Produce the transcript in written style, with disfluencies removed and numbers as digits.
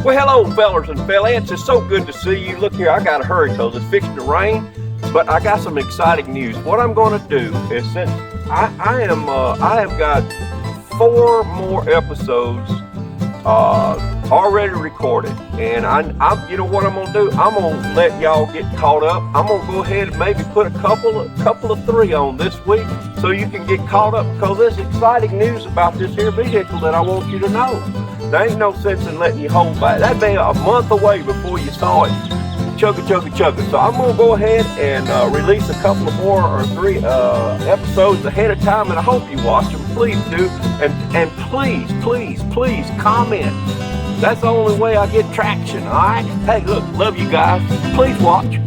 Well, hello, fellers and fellas. It's so good to see you. Look here, I got to hurry because it's fixing to rain, but I got some exciting news. What I'm going to do is, since I have got 4 more episodes already recorded, and I'm you know what I'm going to do? I'm going to let y'all get caught up. I'm going to go ahead and maybe put a couple of 3 on this week so you can get caught up, because there's exciting news about this here vehicle that I want you to know. There ain't no sense in letting you hold back. That'd be a month away before you saw it. Chugga. So I'm going to go ahead and release a couple of 4 or 3 episodes ahead of time, and I hope you watch them. Please do. And please comment. That's the only way I get traction, all right? Hey, look, love you guys. Please watch.